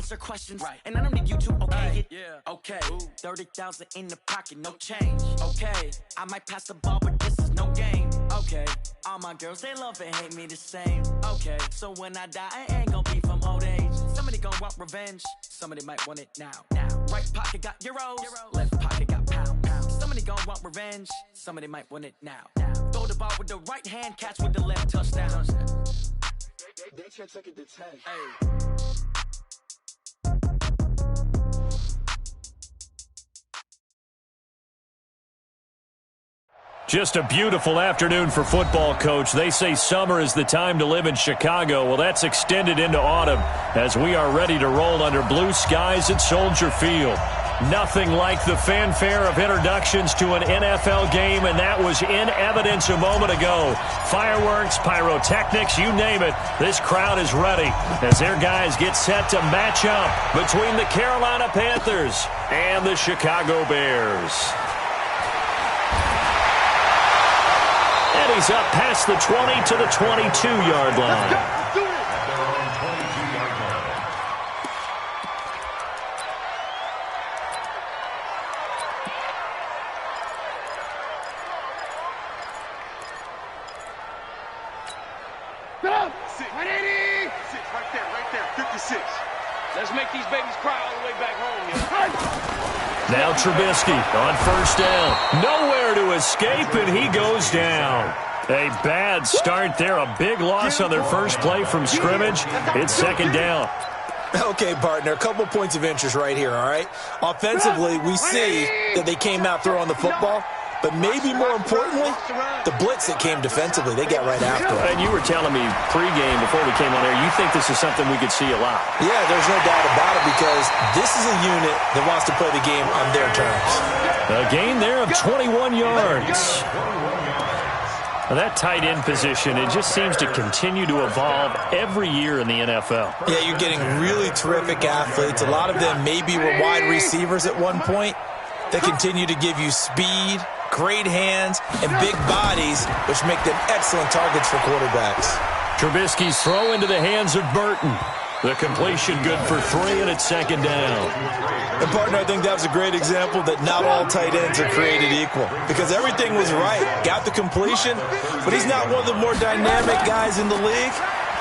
answer questions. Right. And I don't need you to okay it. Yeah. Okay. 30,000 in the pocket, no change. Okay. I might pass the ball, but this is no game. Okay. All my girls, they love and hate me the same. Okay. So when I die, I ain't gonna be from old age. Somebody gonna want revenge. Somebody might want it now. Right pocket got euros. Left pocket got pounds. Somebody gonna want revenge. Somebody might want it now. Throw the ball with the right hand, catch with the left, touchdown. They can't take it to 10. Hey. Just a beautiful afternoon for football, Coach. They say summer is the time to live in Chicago. Well, that's extended into autumn as we are ready to roll under blue skies at Soldier Field. Nothing like the fanfare of introductions to an NFL game, and that was in evidence a moment ago. Fireworks, pyrotechnics, you name it. This crowd is ready as their guys get set to match up between the Carolina Panthers and the Chicago Bears. And he's up past the 20 to the 22-yard line. Let's make these babies cry all the way back home, yo. Now Trubisky on first down. Nowhere to escape, and he goes down. A bad start there. A big loss on their first play from scrimmage. It's second down. Okay, partner, a couple points of interest right here, all right? Offensively, we see that they came out throwing the football, but maybe more importantly, the blitz that came defensively, they got right after it. And you were telling me pregame before we came on air, you think this is something we could see a lot. Yeah, there's no doubt about it because this is a unit that wants to play the game on their terms. A gain there of 21 yards. Now that tight end position, it just seems to continue to evolve every year in the NFL. Yeah, you're getting really terrific athletes. A lot of them maybe were wide receivers at one point. They continue to give you speed, great hands, and big bodies, which make them excellent targets for quarterbacks. Trubisky's throw into the hands of Burton. The completion good for 3, and it's second down. And, partner, I think that was a great example that not all tight ends are created equal because everything was right. Got the completion, but he's not one of the more dynamic guys in the league.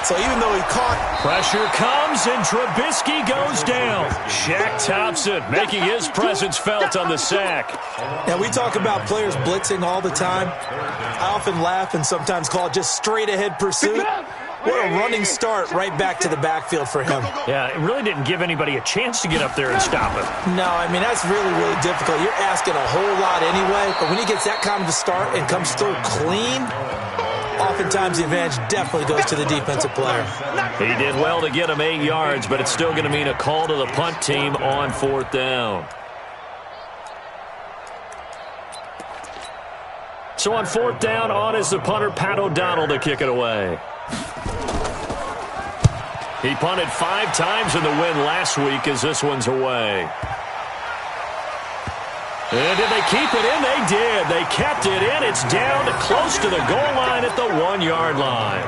So even though he caught... Pressure comes, and Trubisky goes down. Shaq Thompson making his presence felt on the sack. Now, we talk about players blitzing all the time. I often laugh and sometimes call it just straight-ahead pursuit. What a running start right back to the backfield for him. Yeah, it really didn't give anybody a chance to get up there and stop him. No, I mean, that's really, really difficult. You're asking a whole lot anyway, but when he gets that kind of a start and comes through clean, oftentimes the advantage definitely goes to the defensive player. He did well to get him 8 yards, but it's still going to mean a call to the punt team on fourth down. So on fourth down, on is the punter, Pat O'Donnell, to kick it away. He punted 5 times in the win last week as this one's away. And did they keep it in? They did. They kept it in. It's down close to the goal line at the 1-yard line.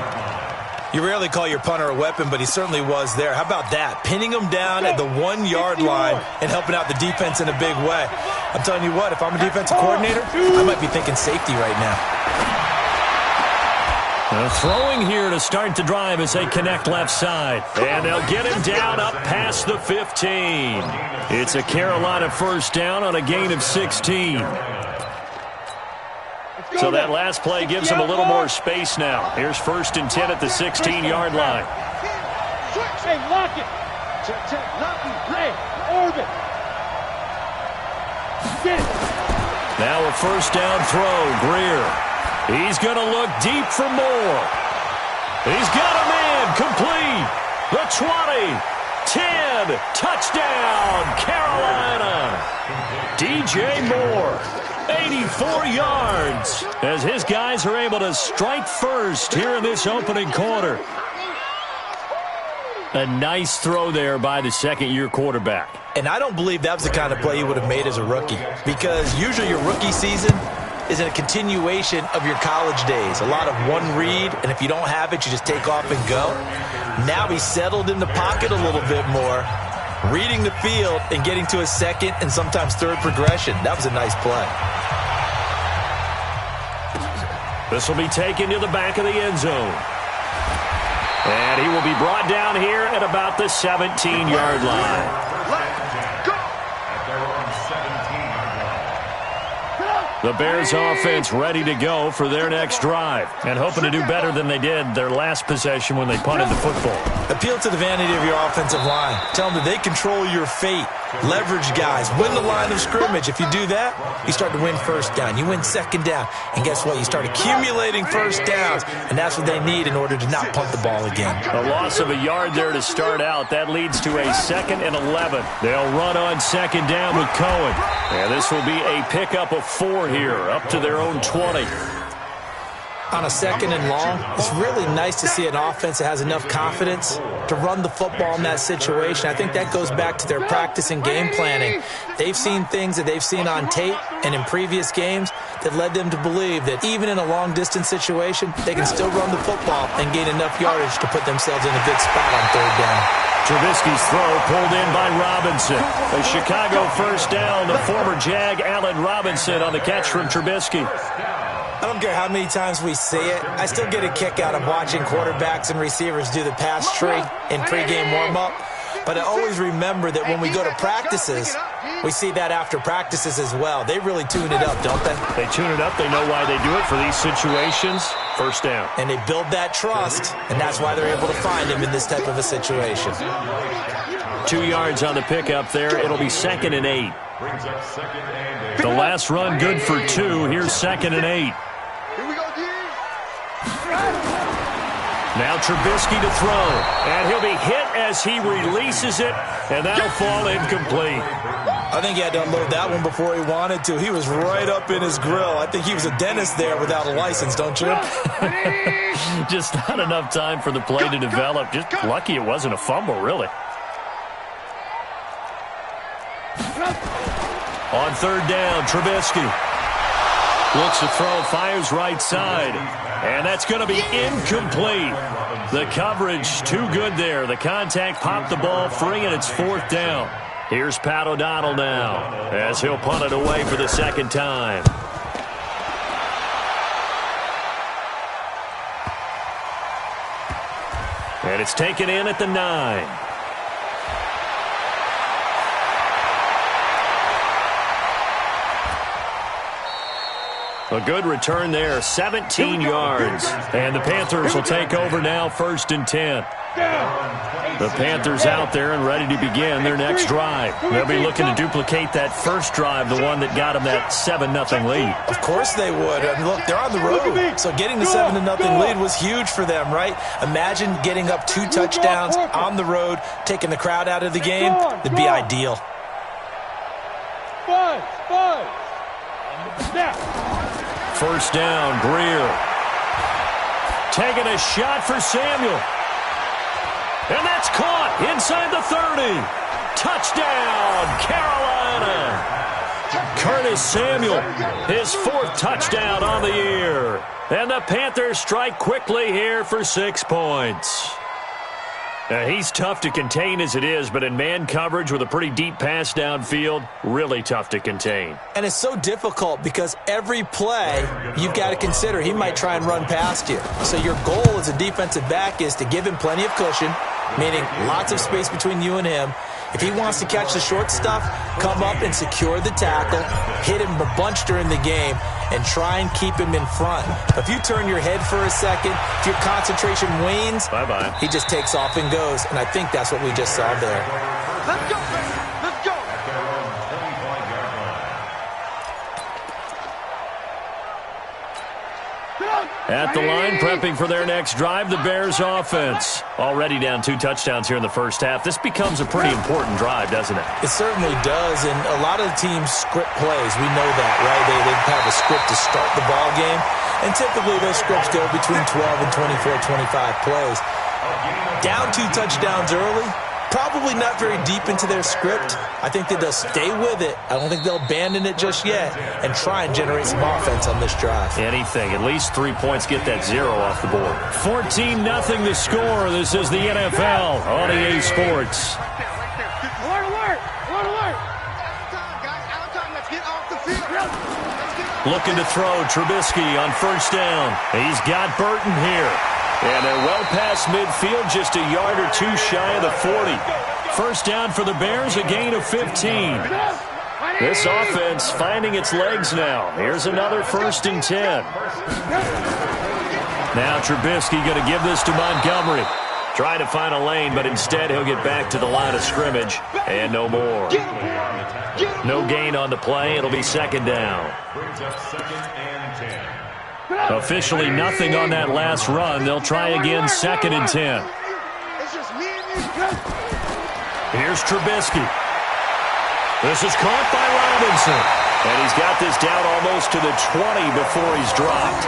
You rarely call your punter a weapon, but he certainly was there. How about that? Pinning him down at the 1-yard line and helping out the defense in a big way. I'm telling you what, if I'm a defensive coordinator, I might be thinking safety right now. Throwing here to start the drive as they connect left side. And they'll get him down up past the 15. It's a Carolina first down on a gain of 16. So that last play gives them a little more space now. Here's 1st and 10 at the 16-yard line. Hey, lock it. Lock it. Play. Orbit. Now a first down throw. Greer. He's going to look deep for more. He's got him in. Complete. The 20. 10. Touchdown, Carolina. DJ Moore. 84 yards as his guys are able to strike first here in this opening quarter. A nice throw there by the second-year quarterback. And I don't believe that was the kind of play he would have made as a rookie because usually your rookie season is a continuation of your college days. A lot of one read, and if you don't have it, you just take off and go. Now he's settled in the pocket a little bit more, reading the field and getting to a second and sometimes third progression. That was a nice play. This will be taken to the back of the end zone. And he will be brought down here at about the 17-yard line. The Bears offense ready to go for their next drive and hoping to do better than they did their last possession when they punted the football. Appeal to the vanity of your offensive line. Tell them that they control your fate. Leverage guys. Win the line of scrimmage. If you do that, you start to win first down. You win second down. And guess what? You start accumulating first downs, and that's what they need in order to not punt the ball again. A loss of a yard there to start out. That leads to a 2nd and 11. They'll run on second down with Cohen. And this will be a pickup of 4 here, up to their own 20. On a 2nd and long, it's really nice to see an offense that has enough confidence to run the football in that situation. I think that goes back to their practice and game planning. They've seen things that they've seen on tape and in previous games that led them to believe that even in a long-distance situation, they can still run the football and gain enough yardage to put themselves in a good spot on third down. Trubisky's throw pulled in by Robinson. A Chicago first down. The former Jag, Allen Robinson, on the catch from Trubisky. I don't care how many times we see it. I still get a kick out of watching quarterbacks and receivers do the pass tree in pregame warm-up. But I always remember that when we go to practices, we see that after practices as well. They really tune it up, don't they? They tune it up. They know why they do it for these situations. First down. And they build that trust, and that's why they're able to find him in this type of a situation. 2 yards on the pickup there. It'll be 2nd and 8. The last run good for 2. Here's 2nd and 8. Now Trubisky to throw, and he'll be hit as he releases it, and that'll fall incomplete. I think he had to unload that one before he wanted to. He was right up in his grill. I think he was a dentist there without a license, don't you? Just not enough time for the play to develop. Just lucky it wasn't a fumble, really. On third down, Trubisky looks to throw, fires right side, and that's going to be incomplete. The coverage too good there. The contact popped the ball free, and it's 4th down. Here's Pat O'Donnell now as he'll punt it away for the 2nd time. And it's taken in at the 9. A good return there, 17 yards. And the Panthers will take over now, 1st and 10. The Panthers out there and ready to begin their next drive. They'll be looking to duplicate that first drive, the one that got them that 7-0 lead. Of course they would. I mean, look, they're on the road. So getting the 7-0 lead was huge for them, right? Imagine getting up 2 touchdowns on the road, taking the crowd out of the game. It'd be ideal. First down, Greer. Taking a shot for Samuel. And that's caught inside the 30. Touchdown, Carolina. Curtis Samuel, his 4th touchdown on the year. And the Panthers strike quickly here for 6 points. He's tough to contain as it is, but in man coverage with a pretty deep pass downfield, really tough to contain. And it's so difficult because every play you've got to consider he might try and run past you. So your goal as a defensive back is to give him plenty of cushion, meaning lots of space between you and him. If he wants to catch the short stuff, come up and secure the tackle, hit him a bunch during the game, and try and keep him in front. If you turn your head for a second, if your concentration wanes, bye-bye. He just takes off and goes, and I think that's what we just saw there. Let's go, man. Let's go. At the line, prepping for their next drive, the Bears offense. Already down 2 touchdowns here in the first half. This becomes a pretty important drive, doesn't it? It certainly does, and a lot of the teams script plays. We know that, right? They have a script to start the ball game, and typically those scripts go between 12 and 24, 25 plays. Down 2 touchdowns early, probably not very deep into their script. I think that they'll stay with it. I don't think they'll abandon it just yet and try and generate some offense on this drive. Anything. At least 3 points, get that 0 off the board. 14-0 the score. This is the NFL on EA Sports. Looking to throw. Trubisky on first down. He's got Burton here. And they're well past midfield, just a yard or two shy of the 40. First down for the Bears, a gain of 15. This offense finding its legs now. Here's another 1st and 10. Now Trubisky going to give this to Montgomery. Trying to find a lane, but instead he'll get back to the line of scrimmage. And no more. No gain on the play. It'll be 2nd down. Officially nothing on that last run. They'll try again, 2nd and 10. Here's Trubisky. This is caught by Robinson. And he's got this down almost to the 20 before he's dropped.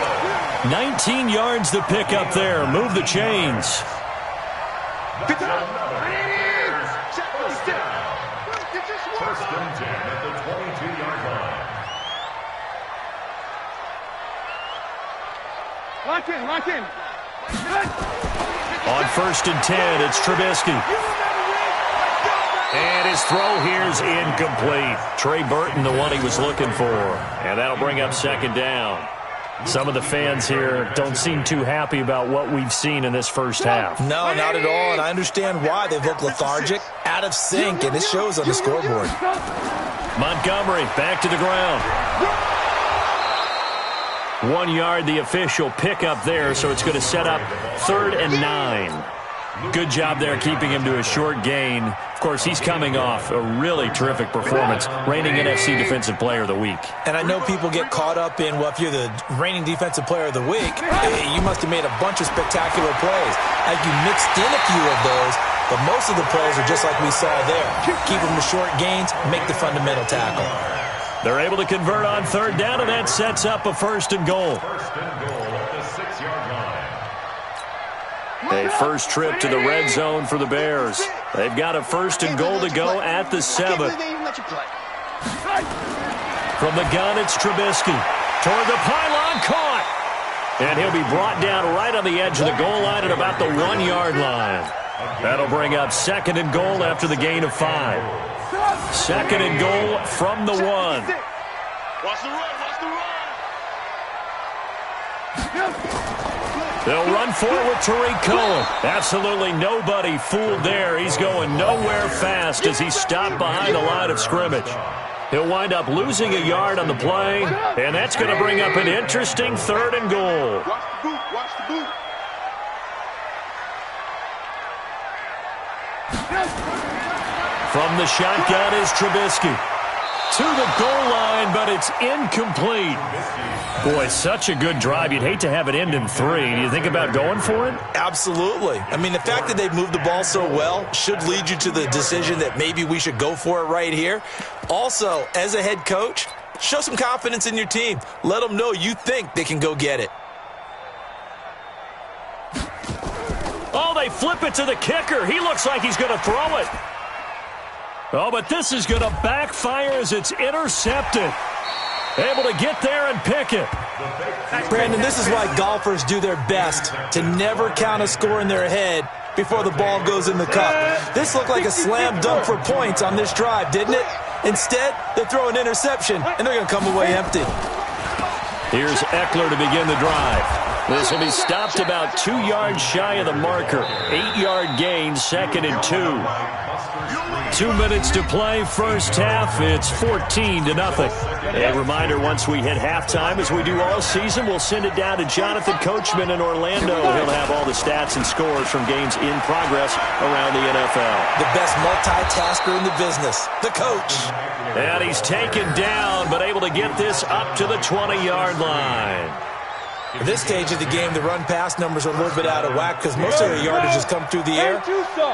19 yards to pick up there. Move the chains. First and 10 at the 22-yard line. Lock in. On 1st and 10, it's Trubisky. And his throw here's incomplete. Trey Burton, the one he was looking for. And that'll bring up 2nd down. Some of the fans here don't seem too happy about what we've seen in this first half. No, not at all, and I understand why. They look lethargic, out of sync, and it shows on the scoreboard. Montgomery back to the ground. 1 yard, the official pickup there, so it's going to set up 3rd and 9. Good job there keeping him to a short gain. Of course, he's coming off a really terrific performance, reigning NFC Defensive Player of the Week. And I know people get caught up in, well, if you're the reigning Defensive Player of the Week, you must have made a bunch of spectacular plays. Like you mixed in a few of those, but most of the plays are just like we saw there. Keep them to short gains, make the fundamental tackle. They're able to convert on 3rd down, and that sets up a 1st and goal. First and goal at the 6-yard line. A first trip to the red zone for the Bears. They've got a 1st and goal to go at the 7. From the gun, it's Trubisky. Toward the pylon, caught. And he'll be brought down right on the edge of the goal line at about the 1-yard line. That'll bring up 2nd and goal after the gain of 5. 2nd and goal from the 1. Watch the run. They'll run forward with Tariq Cohen. Absolutely nobody fooled there. He's going nowhere fast as he's stopped behind the line of scrimmage. He'll wind up losing a yard on the play, and that's going to bring up an interesting 3rd and goal. Watch the boot. From the shotgun is Trubisky. To the goal line, but it's incomplete. Boy, such a good drive. You'd hate to have it end in 3. Do you think about going for it? Absolutely. I mean, the fact that they've moved the ball so well should lead you to the decision that maybe we should go for it right here. Also, as a head coach, show some confidence in your team. Let them know you think they can go get it. Oh, they flip it to the kicker. He looks like he's going to throw it. Oh, but this is going to backfire as it's intercepted. Able to get there and pick it. Brandon, this is why golfers do their best to never count a score in their head before the ball goes in the cup. This looked like a slam dunk for points on this drive, didn't it? Instead, they throw an interception, and they're going to come away empty. Here's Eckler to begin the drive. This will be stopped about 2 yards shy of the marker. 8-yard gain, 2nd and 2. 2 minutes to play, first half. It's 14-0. A reminder, once we hit halftime, as we do all season, we'll send it down to Jonathan Coachman in Orlando. He'll have all the stats and scores from games in progress around the NFL. The best multitasker in the business, the coach. And he's taken down, but able to get this up to the 20-yard line. At this stage of the game, the run-pass numbers are a little bit out of whack because most of the yardage has come through the air.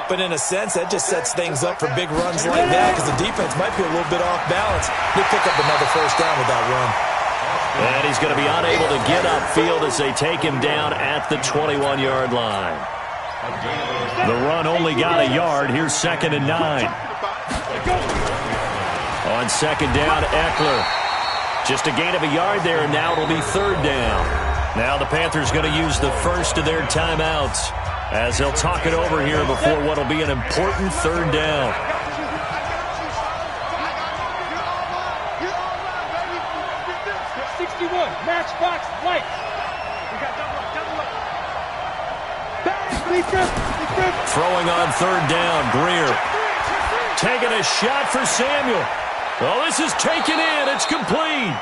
But in a sense, that just sets things up for big runs like that because the defense might be a little bit off balance. They pick up another first down with that run. And he's going to be unable to get upfield as they take him down at the 21-yard line. The run only got a yard. Here's 2nd and 9. On 2nd down, Eckler. Just a gain of a yard there, and now it'll be 3rd down. Now the Panthers going to use the first of their timeouts as they'll talk it over here before what will be an important 3rd down. Throwing on third down, Greer. Taking a shot for Samuel. Oh, this is taken in. It's complete.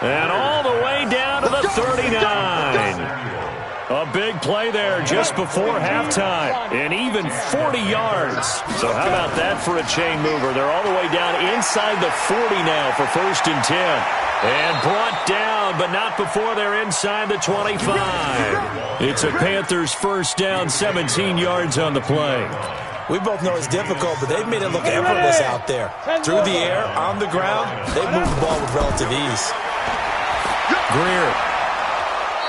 And all the way down to the 39. A big play there just before halftime. And even 40 yards. So how about that for a chain mover? They're all the way down inside the 40 now for 1st and 10. And brought down, but not before they're inside the 25. It's a Panthers first down, 17 yards on the play. We both know it's difficult, but they've made it look effortless out there. Through the air, on the ground, they've moved the ball with relative ease. Greer.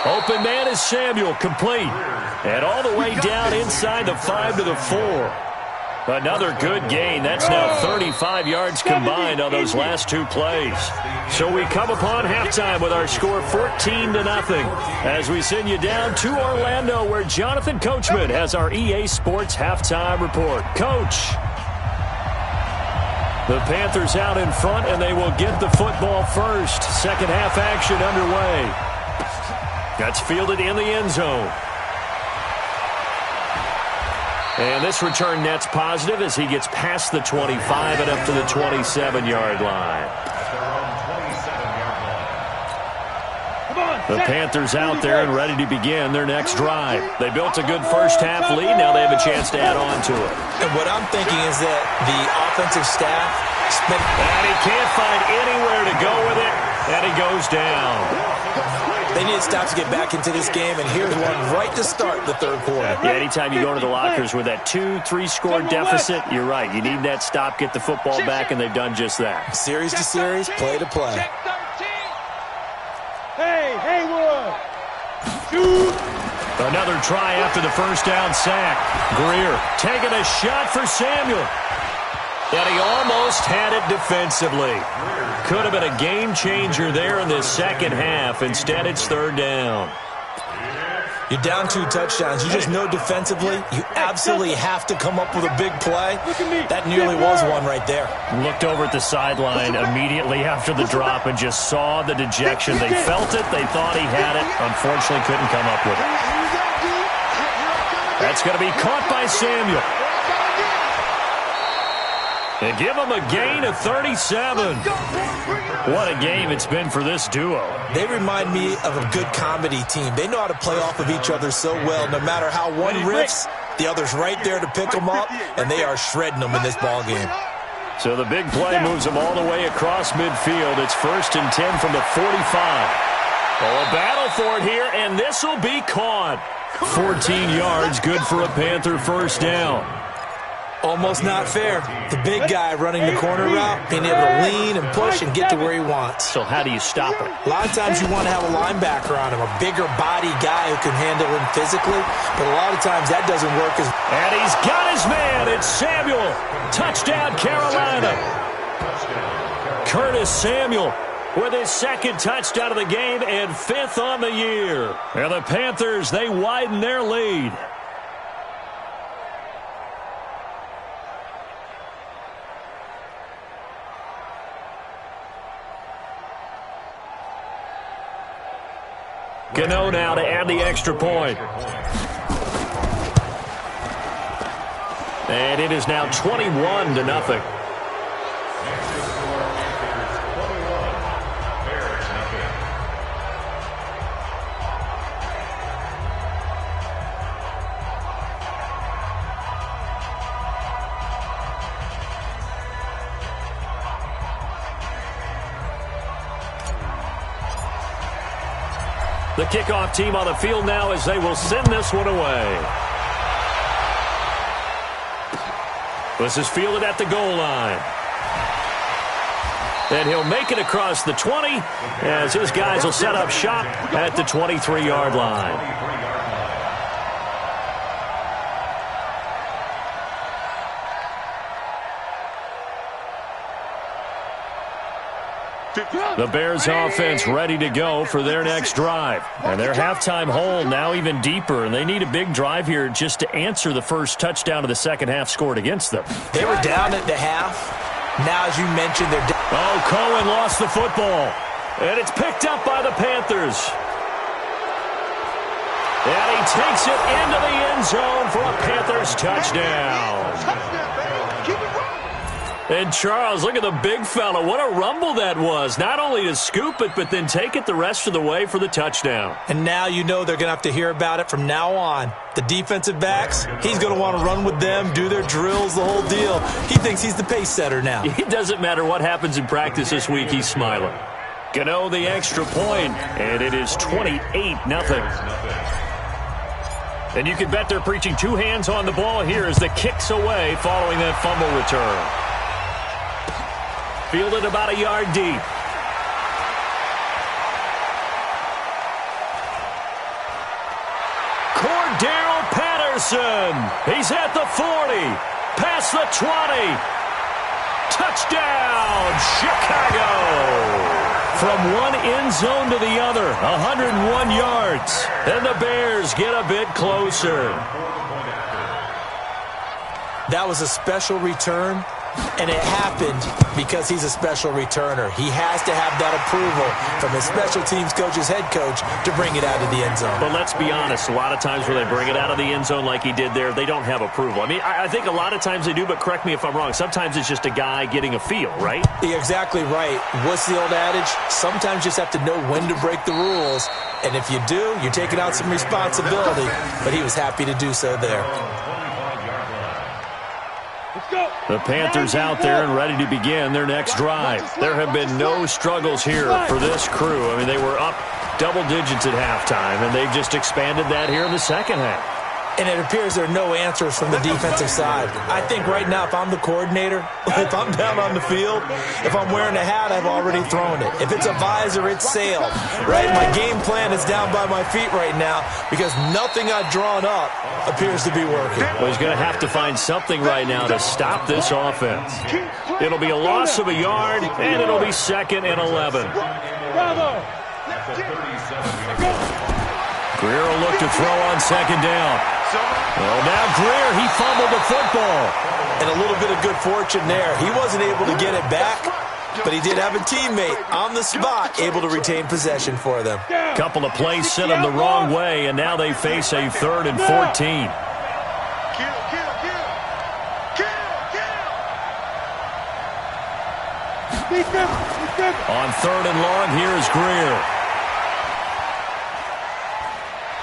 Open man is Samuel, complete. And all the way down inside the 5 to the 4. Another good gain. That's now 35 yards combined on those last 2 plays. So we come upon halftime with our score 14-0 as we send you down to Orlando where Jonathan Coachman has our EA Sports halftime report. Coach. The Panthers out in front, and they will get the football first. Second half action underway. That's fielded in the end zone. And this return net's positive as he gets past the 25 and up to the 27-yard line. The Panthers out there and ready to begin their next drive. They built a good first half lead. Now they have a chance to add on to it. And what I'm thinking is that the offensive staff spent... And he can't find anywhere to go with it, and he goes down. They need to stop to get back into this game, and here's one right to start the third quarter. Yeah, anytime you go to the lockers with that 2-3 score deficit, you're right. You need that stop, get the football back, and they've done just that. Series to series, play to play. Hey, Haywood! Shoot! Another try after the first down sack. Greer taking a shot for Samuel. And he almost had it defensively. Could have been a game changer there in the second half. Instead, it's third down. You're down 2 touchdowns. You just know defensively you absolutely have to come up with a big play. That nearly was one right there. Looked over at the sideline immediately after the drop and just saw the dejection. They felt it. They thought he had it. Unfortunately, couldn't come up with it. That's going to be caught by Samuel. And give him a gain of 37. What a game it's been for this duo. They remind me of a good comedy team. They know how to play off of each other so well. No matter how one riffs, the other's right there to pick them up, and they are shredding them in this ball game. So the big play moves them all the way across midfield. It's 1st and 10 from the 45. Oh, a battle for it here, and this will be caught. 14 yards, good for a Panther first down. Almost not fair. The big guy running the corner route, being able to lean and push and get to where he wants. So how do you stop it? A lot of times you want to have a linebacker on him, a bigger body guy who can handle him physically, but a lot of times that doesn't work as... And he's got his man. It's Samuel. Touchdown, Carolina. Curtis Samuel with his second touchdown of the game and 5th on the year. And the Panthers, they widen their lead. Gano now to add the extra point. And it is now 21-0. The kickoff team on the field now as they will send this one away. This is fielded at the goal line. And he'll make it across the 20 as his guys will set up shop at the 23-yard line. The Bears offense ready to go for their next drive. And their halftime hole now even deeper, and they need a big drive here just to answer the first touchdown of the second half scored against them. They were down at the half. Now, as you mentioned, they're down. Oh, Cohen lost the football. And it's picked up by the Panthers. And he takes it into the end zone for a Panthers touchdown. And Charles, look at the big fella. What a rumble that was. Not only to scoop it, but then take it the rest of the way for the touchdown. And now you know they're going to have to hear about it from now on. The defensive backs, he's going to want to run with them, do their drills, the whole deal. He thinks he's the pace setter now. It doesn't matter what happens in practice this week. He's smiling. Gano the extra point, and it is 28-0. And you can bet they're preaching two hands on the ball here as the kick's away following that fumble return. Fielded about a yard deep. Cordero Patterson. He's at the 40. Past the 20. Touchdown, Chicago. From one end zone to the other, 101 yards. And the Bears get a bit closer. That was a special return. And it happened because he's a special returner. He has to have that approval from his special teams coach's head coach to bring it out of the end zone. But let's be honest, a lot of times when they bring it out of the end zone like he did there, they don't have approval. I mean, I think a lot of times they do, but correct me if I'm wrong. Sometimes it's just a guy getting a feel, right? You're exactly right. What's the old adage? Sometimes you just have to know when to break the rules. And if you do, you're taking out some responsibility. But he was happy to do so there. The Panthers out there and ready to begin their next drive. There have been no struggles here for this crew. I mean, they were up double digits at halftime, and they've just expanded that here in the second half. And it appears there are no answers from the defensive side. I think right now, if I'm the coordinator, if I'm down on the field, if I'm wearing a hat, I've already thrown it. If it's a visor, it's sailed, right? My game plan is down by my feet right now because nothing I've drawn up appears to be working. Well, he's going to have to find something right now to stop this offense. It'll be a loss of a yard, and it'll be 2nd and 11. Greer will look to throw on 2nd down. Well, now Greer, he fumbled the football. And a little bit of good fortune there. He wasn't able to get it back, but he did have a teammate on the spot able to retain possession for them. Couple of plays sent them the wrong way, and now they face a 3rd and 14. On 3rd and long, here's Greer.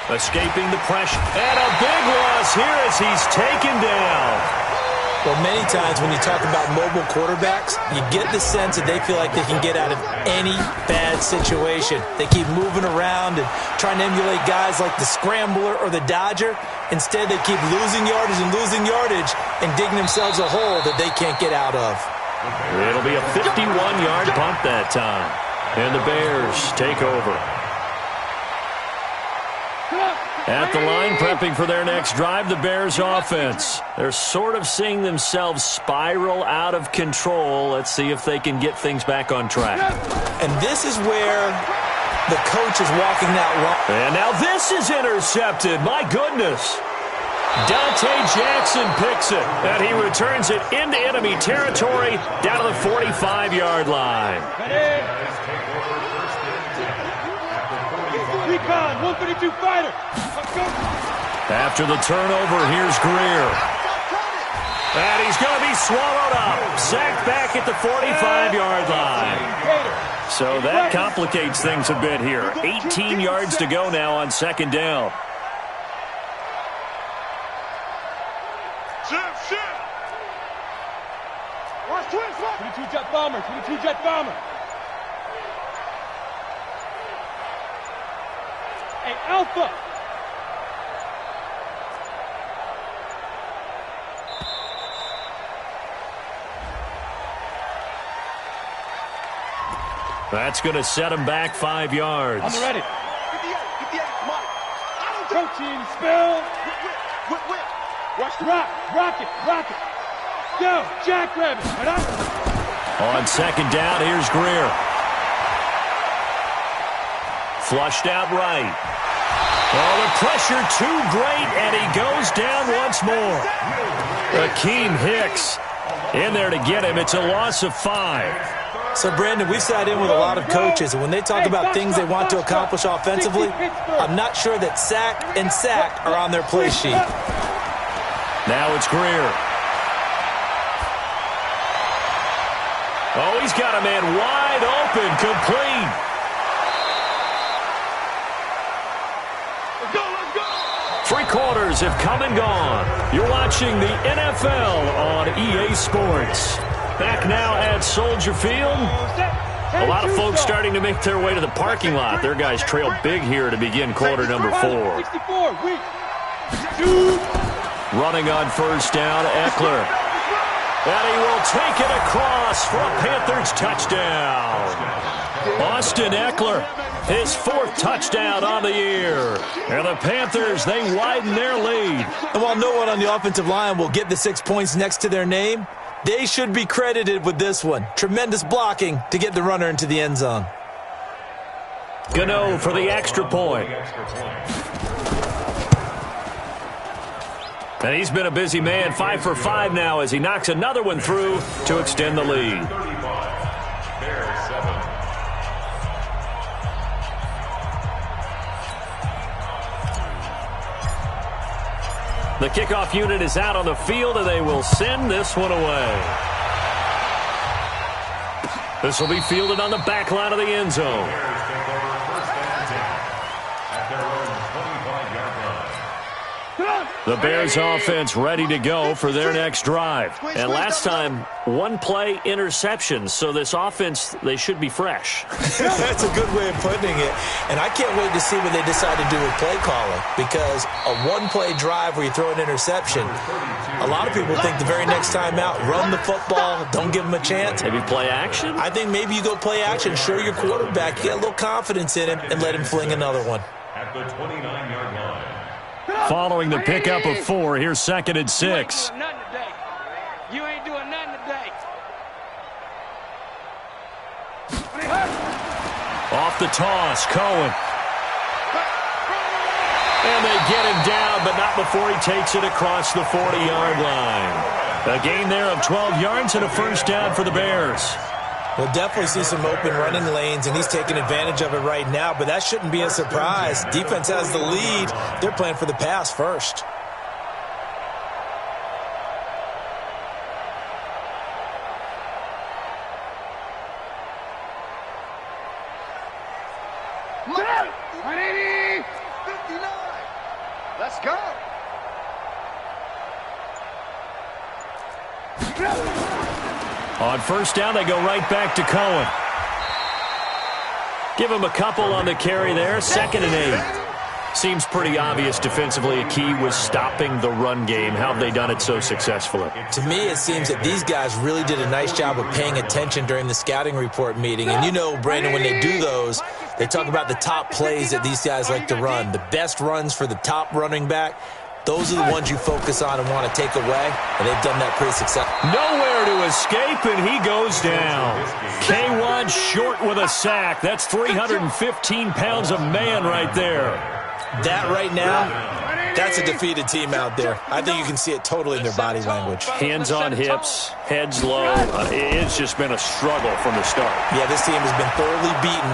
Escaping the pressure. And a big loss here as he's taken down. Well, many times when you talk about mobile quarterbacks, you get the sense that they feel like they can get out of any bad situation. They keep moving around and trying to emulate guys like the Scrambler or the Dodger. Instead, they keep losing yardage and digging themselves a hole that they can't get out of. It'll be a 51-yard punt that time. And the Bears take over. At the line, prepping for their next drive, the Bears offense. They're sort of seeing themselves spiral out of control. Let's see if they can get things back on track. And this is where the coach is walking that wrong. And now this is intercepted. My goodness. Dante Jackson picks it, and he returns it into enemy territory down to the 45-yard line. Recon, 132 fighter. After the turnover, here's Greer. And he's going to be swallowed up. Sacked back at the 45-yard line. So that complicates things a bit here. 18 yards to go now on 2nd down. Shift. Watch twins, 22 jet bomber, 22 jet bomber. Hey, Alpha. That's going to set him back 5 yards. On the ready. 58, come on. Protein spill. Whip. Watch the rocket. Go, jackrabbit. Right up. On 2nd down, here's Greer. Flushed out right. Oh, the pressure too great, and he goes down once more. Akeem Hicks in there to get him. It's a loss of 5. So, Brandon, we've sat in with a lot of coaches, and when they talk about things they want to accomplish offensively, I'm not sure that sack and sack are on their play sheet. Now it's Greer. Oh, he's got a man wide open, complete. Three quarters have come and gone. You're watching the NFL on EA Sports. Back now at Soldier Field. A lot of folks starting to make their way to the parking lot. Their guys trail big here to begin quarter number 4. Running on first down, Eckler. And he will take it across for a Panthers touchdown. Austin Eckler, his 4th touchdown on the year. And the Panthers, they widen their lead. And while no one on the offensive line will get the 6 points next to their name, they should be credited with this one. Tremendous blocking to get the runner into the end zone. Gano for the extra point. And he's been a busy man, 5 for 5 now as he knocks another one through to extend the lead. The kickoff unit is out on the field, and they will send this one away. This will be fielded on the back line of the end zone. The Bears offense ready to go for their next drive. And last time, 1 play interception. So this offense, they should be fresh. That's a good way of putting it. And I can't wait to see what they decide to do with play calling. Because a 1-play drive where you throw an interception, a lot of people think the very next time out, run the football, don't give them a chance. Maybe play action? I think maybe you go play action, show your quarterback, get a little confidence in him, and let him fling another one. At the 29-yard line. Following the pickup of 4, here's 2nd and 6. You ain't doing nothing today. Off the toss, Cohen. And they get him down, but not before he takes it across the 40-yard line. A gain there of 12 yards and a first down for the Bears. We'll definitely see some open running lanes, and he's taking advantage of it right now, but that shouldn't be a surprise. Defense has the lead. They're playing for the pass first. Let's go. On first down, they go right back to Cohen. Give him a couple on the carry there. 2nd and 8. Seems pretty obvious defensively a key was stopping the run game. How have they done it so successfully? To me, it seems that these guys really did a nice job of paying attention during the scouting report meeting. And you know, Brandon, when they do those, they talk about the top plays that these guys like to run. The best runs for the top running back. Those are the ones you focus on and want to take away, and they've done that pretty successfully. Nowhere to escape, and he goes down. K1 short with a sack. That's 315 pounds of man right there. That right now, that's a defeated team out there. I think you can see it totally in their body language. Hands on hips, heads low. It's just been a struggle from the start. Yeah, this team has been thoroughly beaten.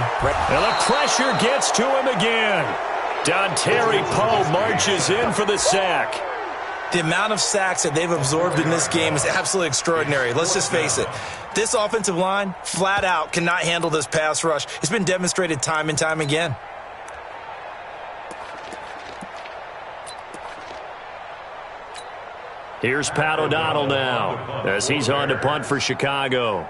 And the pressure gets to him again. Dontari Poe marches in for the sack. The amount of sacks that they've absorbed in this game is absolutely extraordinary. Let's just face it. This offensive line, flat out, cannot handle this pass rush. It's been demonstrated time and time again. Here's Pat O'Donnell now as he's on to punt for Chicago.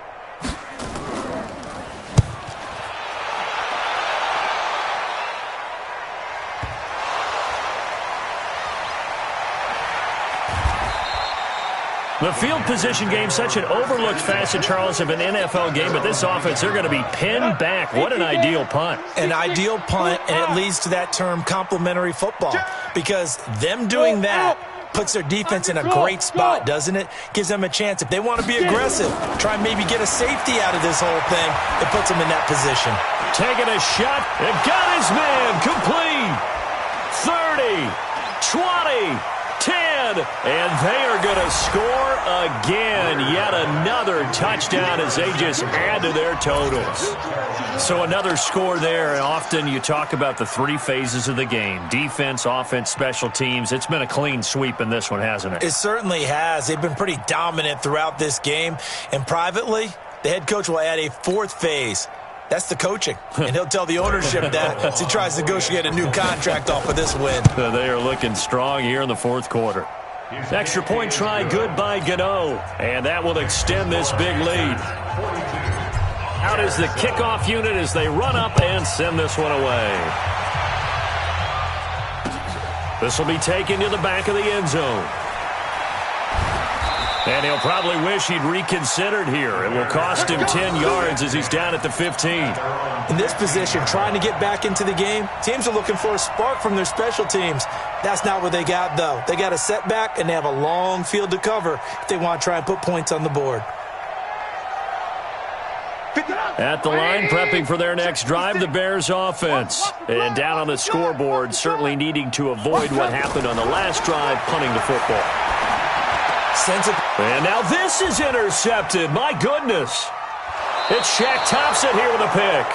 The field position game, such an overlooked facet, Charles, of an NFL game, but this offense, they're going to be pinned back. What an ideal punt. An ideal punt, and it leads to that term complementary football, because them doing that puts their defense in a great spot, doesn't it? Gives them a chance. If they want to be aggressive, try and maybe get a safety out of this whole thing, it puts them in that position. Taking a shot, and got his man complete. 30, 20, 10. and they are going to score again. Yet another touchdown as they just add to their totals. So another score there, and often you talk about the three phases of the game: defense, offense, special teams. It's been a clean sweep in this one, hasn't it? It certainly has. They've been pretty dominant throughout this game. And privately, the head coach will add a fourth phase. That's the coaching. And he'll tell the ownership that as he tries to negotiate a new contract off of this win. They are looking strong here in the fourth quarter. Extra point try good by Gano. And that will extend this big lead. Out is the kickoff unit as they run up and send this one away. This will be taken to the back of the end zone. And he'll probably wish he'd reconsidered here. It will cost him 10 yards as he's down at the 15. In this position, trying to get back into the game, teams are looking for a spark from their special teams. That's not what they got, though. They got a setback, and they have a long field to cover if they want to try and put points on the board. At the line, prepping for their next drive, the Bears offense. And down on the scoreboard, certainly needing to avoid what happened on the last drive, punting the football. And now this is intercepted. My goodness. It's Shaq Thompson here with a pick.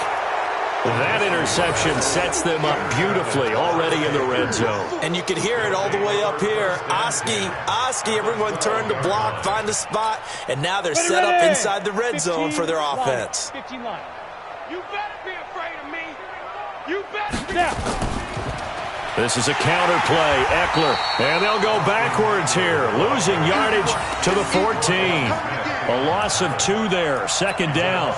That interception sets them up beautifully already in the red zone. And you can hear it all the way up here. Oski, everyone turned to block, find a spot, and now they're set up inside the red zone for their offense. 15 line. You better be afraid of me. You better be. Now. This is a counter play. Eckler. And they'll go backwards here. Losing yardage to the 14. A loss of 2 there. Second down.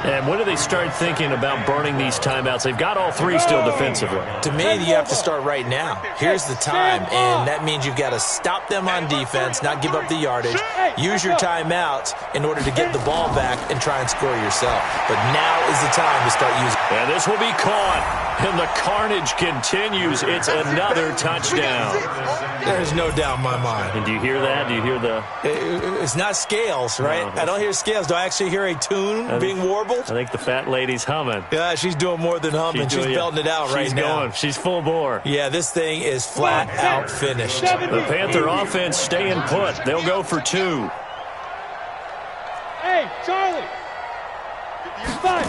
And when do they start thinking about burning these timeouts? They've got all 3 still defensively. To me, you have to start right now. Here's the time, and that means you've got to stop them on defense, not give up the yardage, use your timeouts in order to get the ball back and try and score yourself. But now is the time to start using it. And this will be caught, and the carnage continues. It's another touchdown. There's no doubt in my mind. And do you hear that? Do you hear the... It's not scales, right? No. I don't hear scales. Do I actually hear a tune being warbled? I think the fat lady's humming. Yeah, she's doing more than humming. She's belting it out right now. She's full bore. Yeah, this thing is flat out finished. The Panther offense staying put. They'll go for 2. Hey, Charlie. 5.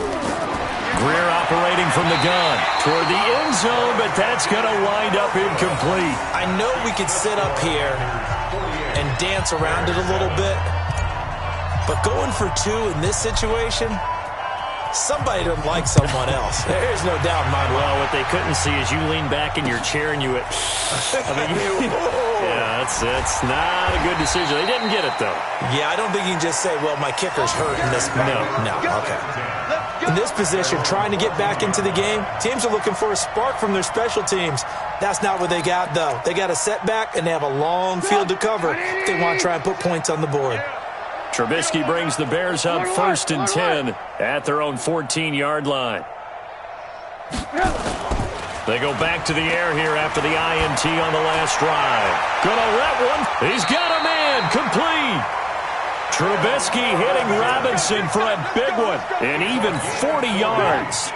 Greer operating from the gun toward the end zone, but that's going to wind up incomplete. I know we could sit up here and dance around it a little bit, but going for 2 in this situation, somebody doesn't like someone else. There's no doubt in my mind. Well, what they couldn't see is you lean back in your chair and you went, yeah, that's not a good decision. They didn't get it, though. Yeah, I don't think you can just say, well, my kicker's hurt in this moment. No, okay. In this position, trying to get back into the game, teams are looking for a spark from their special teams. That's not what they got, though. They got a setback, and they have a long field to cover if they want to try and put points on the board. Trubisky brings the Bears up 1st and 10 at their own 14-yard line. They go back to the air here after the INT on the last drive. Gonna let one. He's got a man. Complete. Trubisky hitting Robinson for a big one. And even 40 yards.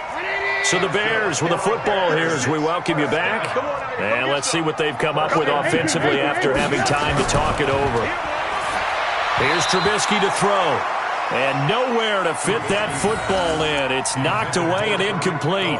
So the Bears with a football here as we welcome you back. And let's see what they've come up with offensively after having time to talk it over. Here's Trubisky to throw. And nowhere to fit that football in. It's knocked away and incomplete.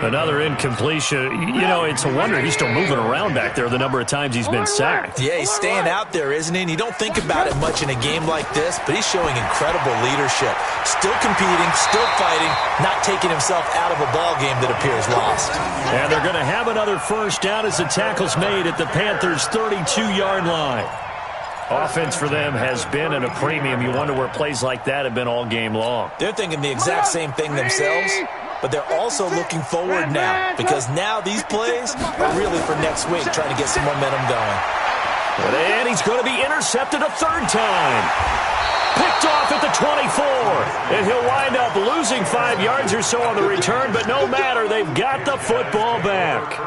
Another incompletion. You know, it's a wonder he's still moving around back there the number of times he's been sacked. Yeah, he's staying out there, isn't he? And you don't think about it much in a game like this, but he's showing incredible leadership. Still competing, still fighting, not taking himself out of a ball game that appears lost. And they're going to have another first down as the tackle's made at the Panthers' 32-yard line. Offense for them has been at a premium. You wonder where plays like that have been all game long. They're thinking the exact same thing themselves, but they're also looking forward now because now these plays are really for next week, trying to get some momentum going. And he's going to be intercepted a 3rd time. Picked off at the 24. And he'll wind up losing 5 yards or so on the return, but no matter, they've got the football back.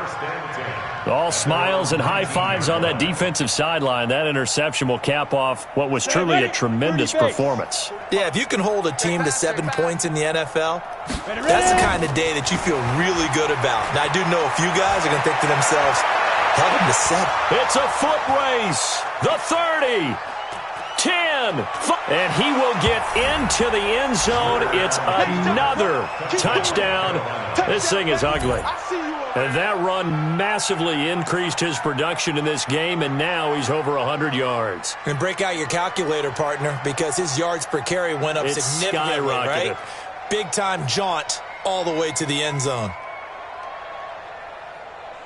All smiles and high fives on that defensive sideline. That interception will cap off what was truly a tremendous performance. Yeah, if you can hold a team to 7 points in the NFL, that's the kind of day that you feel really good about. Now, I do know a few guys are going to think to themselves, Held him to 7. It's a foot race. The 30. 10. And he will get into the end zone. It's another touchdown. This thing is ugly. And that run massively increased his production in this game, and now he's over 100 yards. And break out your calculator, partner, because his yards per carry went up significantly, right? Big-time jaunt all the way to the end zone.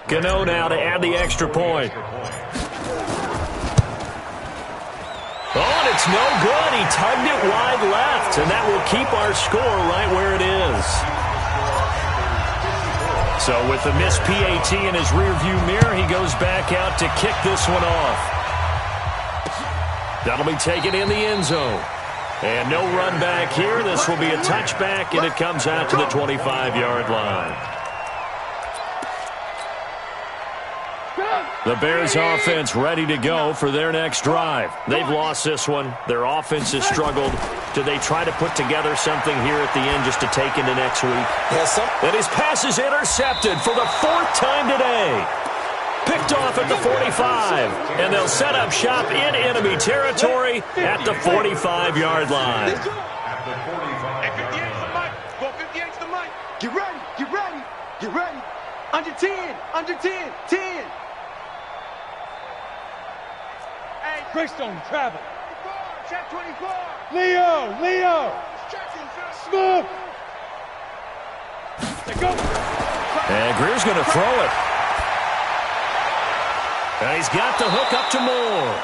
Gano now to add the extra point. Oh, and it's no good. He tugged it wide left, and that will keep our score right where it is. So with the missed PAT in his rearview mirror, he goes back out to kick this one off. That'll be taken in the end zone. And no run back here. This will be a touchback, and it comes out to the 25-yard line. The Bears offense ready to go for their next drive. They've lost this one. Their offense has struggled. Do they try to put together something here at the end just to take into next week? Yes, sir. And his pass is intercepted for the 4th time today. Picked off at the 45. And they'll set up shop in enemy territory at the 45-yard line. Get ready, get ready, get ready. Under 10, under 10, 10. Hey, Greystone, travel. Check 24. Leo. Smooth. Go. And Greer's going to throw it. And he's got the hook up to Moore.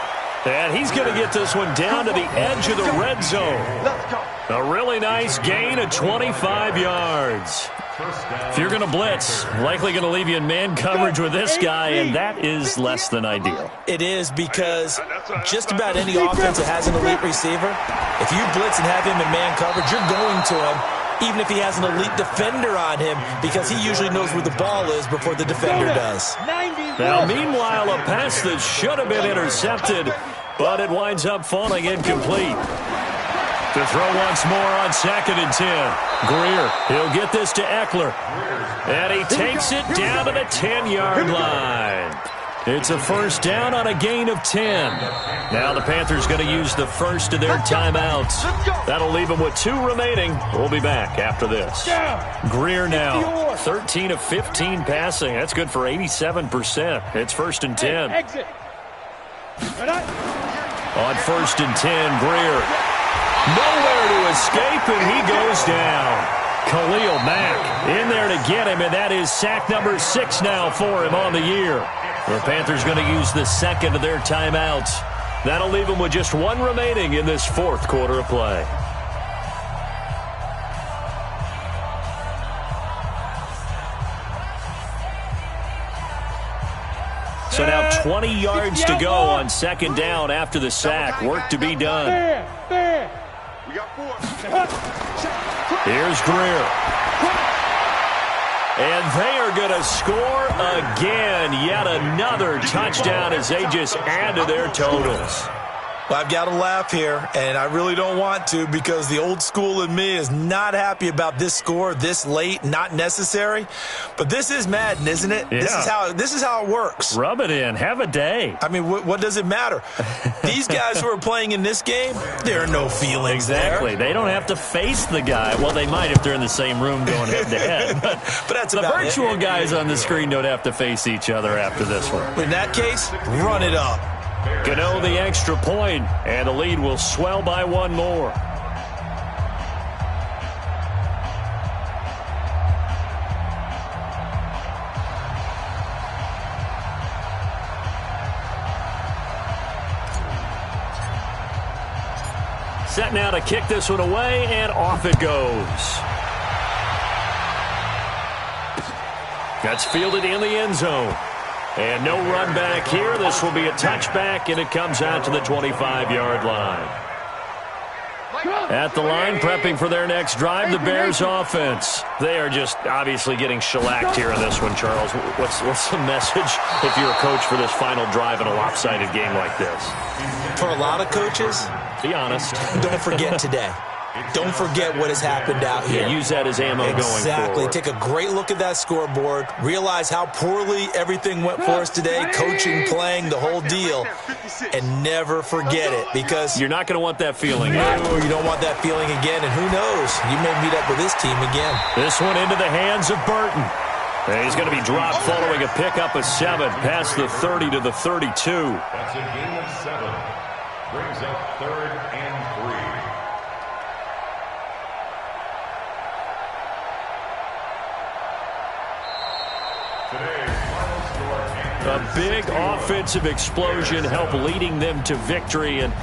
And he's going to get this one down to the edge of the red zone. Let's go. A really nice gain of 25 yards. If you're going to blitz, likely going to leave you in man coverage with this guy, and that is less than ideal. It is, because just about any offense that has an elite receiver, if you blitz and have him in man coverage, you're going to him, even if he has an elite defender on him, because he usually knows where the ball is before the defender does. Now, meanwhile, a pass that should have been intercepted, but it winds up falling incomplete. To throw once more on 2nd and 10. Greer, he'll get this to Eckler. And he takes it down to the 10-yard line. It's a first down on a gain of 10. Now the Panthers going to use the first of their timeouts. That'll leave them with 2 remaining. We'll be back after this. Greer now, 13 of 15 passing. That's good for 87%. It's 1st and 10. On 1st and 10, Greer. Nowhere to escape, and he goes down. Khalil Mack in there to get him, and that is sack number 6 now for him on the year. The Panthers going to use the second of their timeouts. That'll leave them with just 1 remaining in this 4th quarter of play. So now 20 yards to go on 2nd down after the sack. Work to be done. We got 4. Here's Greer. And they are going to score again. Yet another touchdown as they just add to their totals. Well, I've got to laugh here, and I really don't want to, because the old school in me is not happy about this score this late, not necessary. But this is Madden, isn't it? Yeah. This is how it works. Rub it in. Have a day. I mean, what does it matter? These guys who are playing in this game, there are no feelings Exactly. there. They don't have to face the guy. Well, they might if they're in the same room going head-to-head. But that's the about virtual it. guys on the screen don't have to face each other after this one. In that case, run it up. Gano the extra point, and the lead will swell by 1 more. Set now to kick this one away, and off it goes. That's fielded in the end zone. And no run back here. This will be a touchback, and it comes out to the 25-yard line. At the line, prepping for their next drive, the Bears offense. They are just obviously getting shellacked here in this one, Charles. What's the message if you're a coach for this final drive in a lopsided game like this? For a lot of coaches, be honest. don't forget today. Don't forget what has happened out here. Yeah, use that as ammo going forward. Exactly. Take a great look at that scoreboard. Realize how poorly everything went for us today, coaching, playing, the whole deal. And never forget it, because you're not going to want that feeling. No, you don't want that feeling again, and who knows? You may meet up with this team again. This one into the hands of Burton. And he's going to be dropped following a pickup of 7 past the 30 to the 32. That's a gain of 7. Brings up 3rd and 3. A big offensive explosion helped leading them to victory, and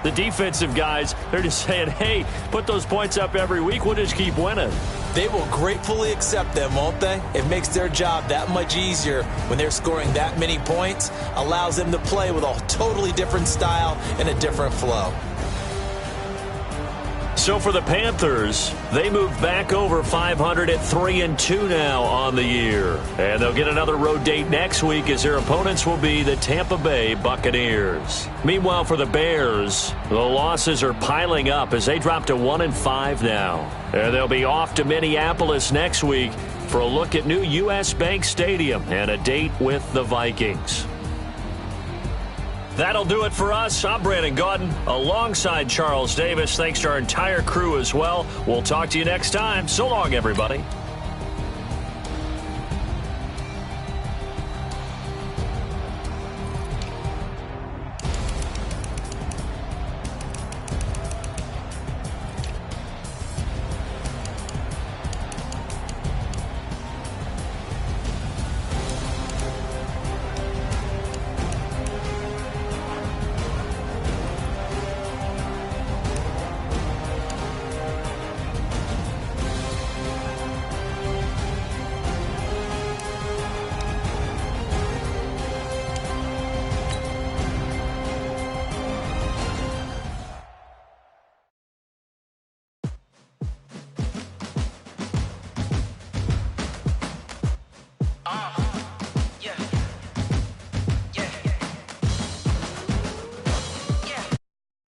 the defensive guys, they're just saying, hey, put those points up every week, we'll just keep winning. They will gratefully accept them, won't they? It makes their job that much easier when they're scoring that many points, allows them to play with a totally different style and a different flow. So for the Panthers, they move back over 500 at 3-2 now on the year. And they'll get another road date next week as their opponents will be the Tampa Bay Buccaneers. Meanwhile, for the Bears, the losses are piling up as they drop to 1-5 now. And they'll be off to Minneapolis next week for a look at new U.S. Bank Stadium and a date with the Vikings. That'll do it for us. I'm Brandon Gaudin alongside Charles Davis. Thanks to our entire crew as well. We'll talk to you next time. So long, everybody.